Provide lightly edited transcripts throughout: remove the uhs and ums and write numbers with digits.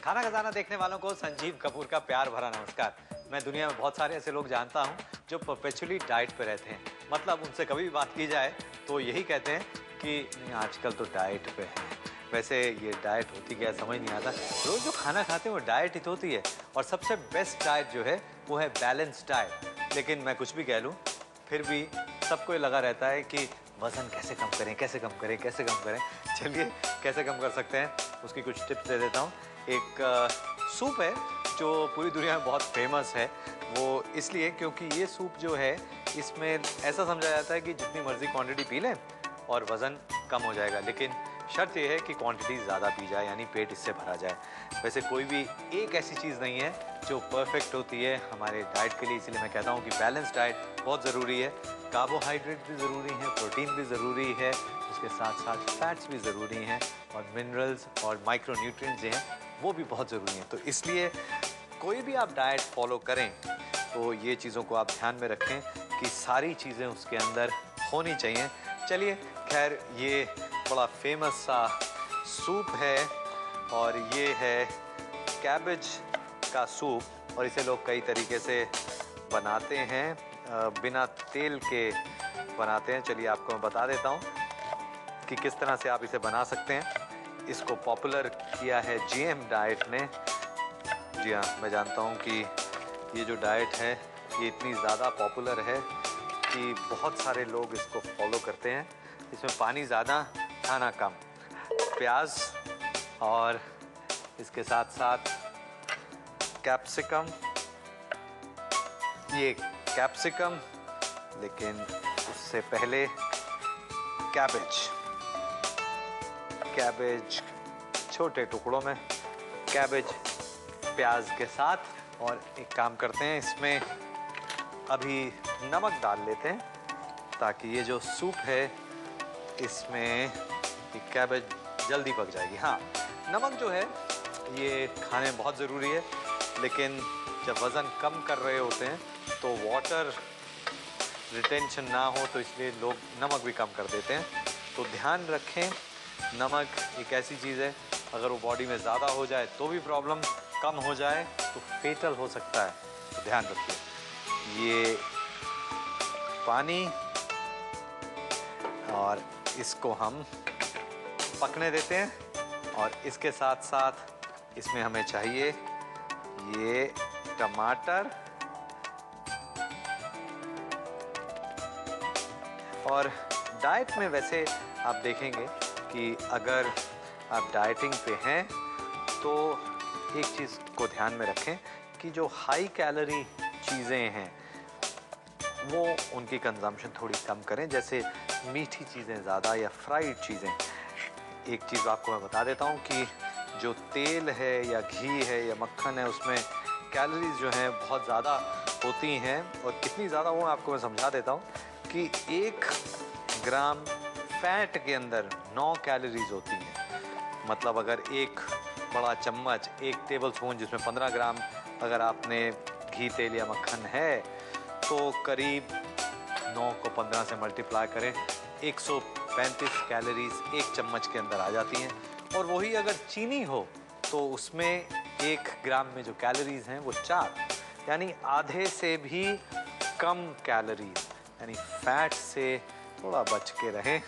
खाना खजाना देखने वालों को संजीव कपूर का प्यार भरा नमस्कार। मैं दुनिया में बहुत सारे ऐसे लोग जानता हूं जो परपेचुअली डाइट पे रहते हैं। मतलब उनसे कभी भी बात की जाए तो यही कहते हैं कि नहीं आजकल तो डाइट पे हैं। वैसे ये डाइट होती क्या समझ नहीं आता। रोज जो खाना खाते हैं वो डाइट ही तो होती है और सबसे बेस्ट डाइट जो है वो है बैलेंस डाइट। लेकिन मैं कुछ भी कह लूँ फिर भी सबको ये लगा रहता है कि वजन कैसे कम करें कैसे कम करें कैसे कम करें। चलिए कैसे कम कर सकते हैं उसकी कुछ टिप्स दे देता हूँ। एक सूप है जो पूरी दुनिया में बहुत फेमस है। वो इसलिए क्योंकि ये सूप जो है इसमें ऐसा समझा जाता है कि जितनी मर्जी क्वांटिटी पी लें और वज़न कम हो जाएगा। लेकिन शर्त यह है कि क्वांटिटी ज़्यादा पी जाए यानी पेट इससे भरा जाए। वैसे कोई भी एक ऐसी चीज़ नहीं है जो परफेक्ट होती है हमारे डाइट के लिए। इसलिए मैं कहता हूँ कि बैलेंस डाइट बहुत ज़रूरी है। कार्बोहाइड्रेट भी ज़रूरी है, प्रोटीन भी ज़रूरी है, उसके साथ साथ फैट्स भी ज़रूरी हैं और मिनरल्स और माइक्रो न्यूट्रिएंट्स जो हैं वो भी बहुत ज़रूरी हैं। तो इसलिए कोई भी आप डाइट फॉलो करें तो ये चीज़ों को आप ध्यान में रखें कि सारी चीज़ें उसके अंदर होनी चाहिए। चलिए खैर ये बड़ा फेमस सा सूप है और ये है कैबेज का सूप और इसे लोग कई तरीके से बनाते हैं, बिना तेल के बनाते हैं। चलिए आपको मैं बता देता हूँ कि किस तरह से आप इसे बना सकते हैं। इसको पॉपुलर किया है जीएम डाइट ने। जी हाँ, मैं जानता हूँ कि ये जो डाइट है ये इतनी ज़्यादा पॉपुलर है कि बहुत सारे लोग इसको फॉलो करते हैं। इसमें पानी ज़्यादा खाना कम, प्याज और इसके साथ साथ कैप्सिकम, ये कैप्सिकम लेकिन उससे पहले कैबेज छोटे टुकड़ों में, कैबेज प्याज के साथ। और एक काम करते हैं इसमें अभी नमक डाल लेते हैं ताकि ये जो सूप है इसमें कैबेज जल्दी पक जाएगी। हाँ, नमक जो है ये खाने में बहुत ज़रूरी है लेकिन जब वज़न कम कर रहे होते हैं तो वाटर रिटेंशन ना हो तो इसलिए लोग नमक भी कम कर देते हैं। तो ध्यान रखें, नमक एक ऐसी चीज़ है अगर वो बॉडी में ज़्यादा हो जाए तो भी प्रॉब्लम, कम हो जाए तो फेटल हो सकता है। तो ध्यान रखिए। ये पानी और इसको हम पकने देते हैं और इसके साथ साथ इसमें हमें चाहिए ये टमाटर और डाइट में वैसे आप देखेंगे कि अगर आप डाइटिंग पे हैं तो एक चीज़ को ध्यान में रखें कि जो हाई कैलोरी चीज़ें हैं वो उनकी कंजम्पशन थोड़ी कम करें, जैसे मीठी चीज़ें ज़्यादा या फ्राइड चीज़ें। एक चीज़ आपको मैं बता देता हूँ कि जो तेल है या घी है या मक्खन है उसमें कैलोरीज जो हैं बहुत ज़्यादा होती हैं और कितनी ज़्यादा वो आपको मैं समझा देता हूँ कि 1 ग्राम फैट के अंदर 9 कैलोरीज होती हैं। मतलब अगर एक बड़ा चम्मच, 1 टेबल स्पून जिसमें 15 ग्राम अगर आपने घी तेल या मक्खन है तो करीब 9 को 15 से मल्टीप्लाई करें, 135 कैलोरीज 1 चम्मच के अंदर आ जाती हैं। और वही अगर चीनी हो तो उसमें 1 ग्राम में जो कैलोरीज हैं वो 4, यानी आधे से भी कम कैलोरीज, यानी फैट से थोड़ा बच के रहें।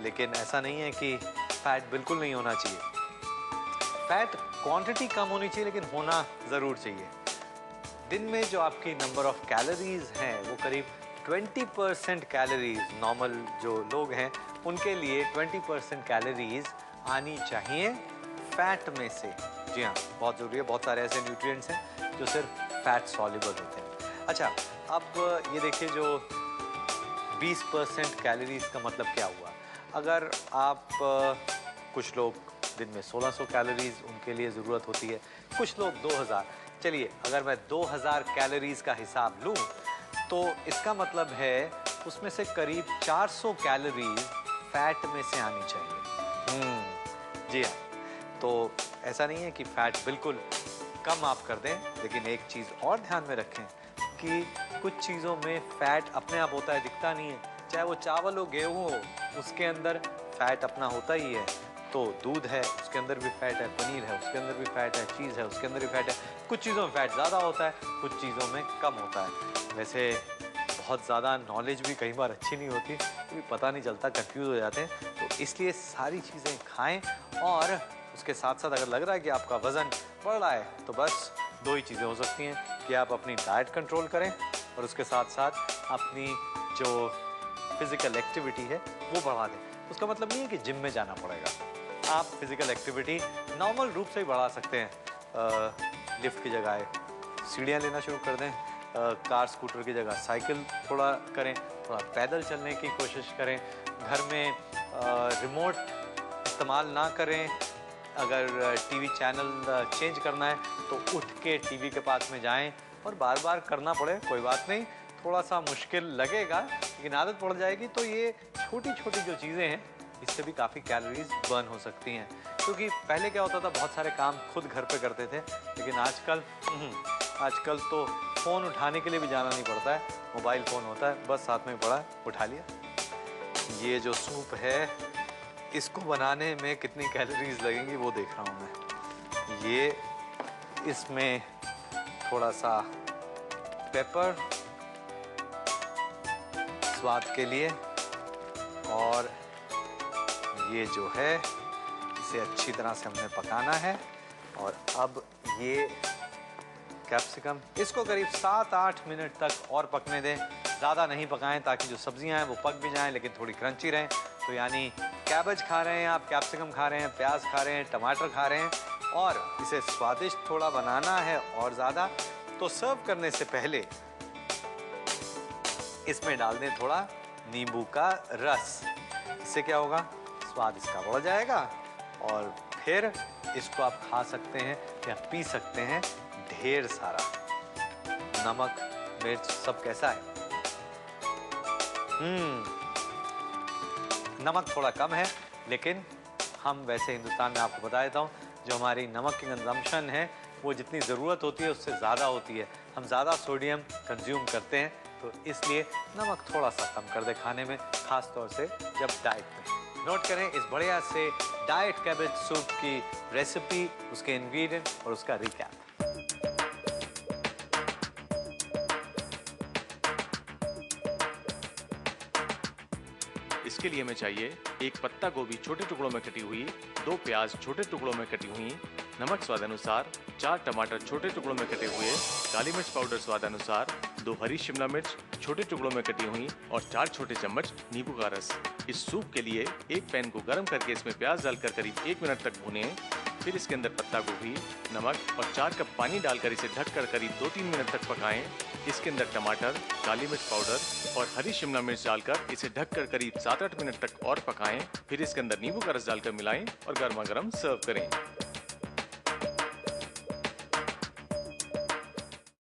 लेकिन ऐसा नहीं है कि फैट बिल्कुल नहीं होना चाहिए। फैट क्वांटिटी कम होनी चाहिए लेकिन होना ज़रूर चाहिए। दिन में जो आपकी नंबर ऑफ कैलोरीज हैं वो करीब 20% कैलोरीज, नॉर्मल जो लोग हैं उनके लिए 20% कैलोरीज आनी चाहिए फैट में से। जी हाँ, बहुत ज़रूरी है। बहुत सारे ऐसे न्यूट्रिएंट्स हैं जो सिर्फ फैट सॉल्युबल होते हैं। अच्छा, अब ये देखिए जो 20% कैलोरीज का मतलब क्या हुआ। अगर आप कुछ लोग दिन में 1600 कैलोरीज उनके लिए ज़रूरत होती है, कुछ लोग 2000। चलिए अगर मैं 2000 कैलोरीज का हिसाब लूँ तो इसका मतलब है उसमें से करीब 400 कैलोरीज फैट में से आनी चाहिए। जी हाँ, तो ऐसा नहीं है कि फैट बिल्कुल कम आप कर दें, लेकिन एक चीज़ और ध्यान में रखें कि कुछ चीज़ों में फैट अपने आप होता है, दिखता नहीं है। चाहे वो चावल हो, गेहूँ हो, उसके अंदर फैट अपना होता ही है। तो दूध है, उसके अंदर भी फैट है, पनीर है, उसके अंदर भी फैट है, चीज़ है, उसके अंदर भी फैट है। कुछ चीज़ों में फैट ज़्यादा होता है, कुछ चीज़ों में कम होता है। वैसे बहुत ज़्यादा नॉलेज भी कई बार अच्छी नहीं होती, क्योंकि पता नहीं चलता, कंफ्यूज हो जाते हैं। तो इसलिए सारी चीज़ें खाएं और उसके साथ साथ अगर लग रहा है कि आपका वज़न बढ़ रहा है तो बस दो ही चीज़ें हो सकती हैं कि आप अपनी डाइट कंट्रोल करें और उसके साथ साथ अपनी जो फिज़िकल एक्टिविटी है वो बढ़ा दें। उसका मतलब नहीं है कि जिम में जाना पड़ेगा, आप फिज़िकल एक्टिविटी नॉर्मल रूप से ही बढ़ा सकते हैं। लिफ्ट की जगह सीढ़ियाँ लेना शुरू कर दें, कार स्कूटर की जगह साइकिल थोड़ा करें, थोड़ा पैदल चलने की कोशिश करें, घर में रिमोट इस्तेमाल ना करें। अगर टीवी चैनल चेंज करना है तो उठ के टीवी के पास में जाएं और बार बार करना पड़े कोई बात नहीं, थोड़ा सा मुश्किल लगेगा लेकिन आदत पड़ जाएगी। तो ये छोटी छोटी जो चीज़ें हैं इससे भी काफ़ी कैलोरीज बर्न हो सकती हैं। क्योंकि पहले क्या होता था, बहुत सारे काम खुद घर पे करते थे, लेकिन आजकल तो फ़ोन उठाने के लिए भी जाना नहीं पड़ता है, मोबाइल फ़ोन होता है, बस साथ में पड़ा उठा लिया। ये जो सूप है इसको बनाने में कितनी कैलोरीज लगेंगी वो देख रहा हूँ मैं। ये इसमें थोड़ा सा पेपर स्वाद के लिए, और ये जो है इसे अच्छी तरह से हमने पकाना है। और अब ये कैप्सिकम, इसको करीब 7-8 मिनट तक और पकने दें, ज़्यादा नहीं पकाएं ताकि जो सब्जियां हैं वो पक भी जाएं लेकिन थोड़ी क्रंची रहें। तो यानी कैबेज खा रहे हैं आप, कैप्सिकम खा रहे हैं, प्याज खा रहे हैं, टमाटर खा रहे हैं और इसे स्वादिष्ट थोड़ा बनाना है और ज़्यादा। तो सर्व करने से पहले इसमें डाल दें थोड़ा नींबू का रस। इससे क्या होगा, स्वाद इसका बढ़ जाएगा और फिर इसको आप खा सकते हैं या पी सकते हैं ढेर सारा। नमक मिर्च सब कैसा है? नमक थोड़ा कम है, लेकिन हम वैसे हिंदुस्तान में आपको बता देता हूँ, जो हमारी नमक की कंजम्पशन है वो जितनी ज़रूरत होती है उससे ज़्यादा होती है। हम ज़्यादा सोडियम कंज्यूम करते हैं, तो इसलिए नमक थोड़ा सा कम कर दे खाने में, ख़ास तौर से जब डाइट में। नोट करें इस बढ़िया से डाइट कैबेज सूप की रेसिपी, उसके इंग्रेडिएंट और उसका रिकैप। इसके लिए हमें चाहिए एक पत्ता गोभी छोटे टुकड़ों में कटी हुई, 2 प्याज छोटे टुकड़ों में कटी हुई, नमक स्वाद अनुसार, 4 टमाटर छोटे टुकड़ों में कटे हुए, काली मिर्च पाउडर स्वाद अनुसार, 2 हरी शिमला मिर्च छोटे टुकड़ों में कटी हुई और 4 छोटे चम्मच नींबू का रस। इस सूप के लिए एक पैन को गर्म करके इसमें प्याज डालकर करीब 1 मिनट तक भूनें। फिर इसके अंदर पत्ता गोभी, नमक और 4 कप पानी डालकर इसे ढककर करीब 2-3 मिनट तक पकाएं। इसके अंदर टमाटर, काली मिर्च पाउडर और हरी शिमला मिर्च डालकर इसे ढककर करीब 7-8 मिनट तक और पकाएं। फिर इसके अंदर नींबू का रस डालकर मिलाएं और गर्मा गर्म सर्व करें।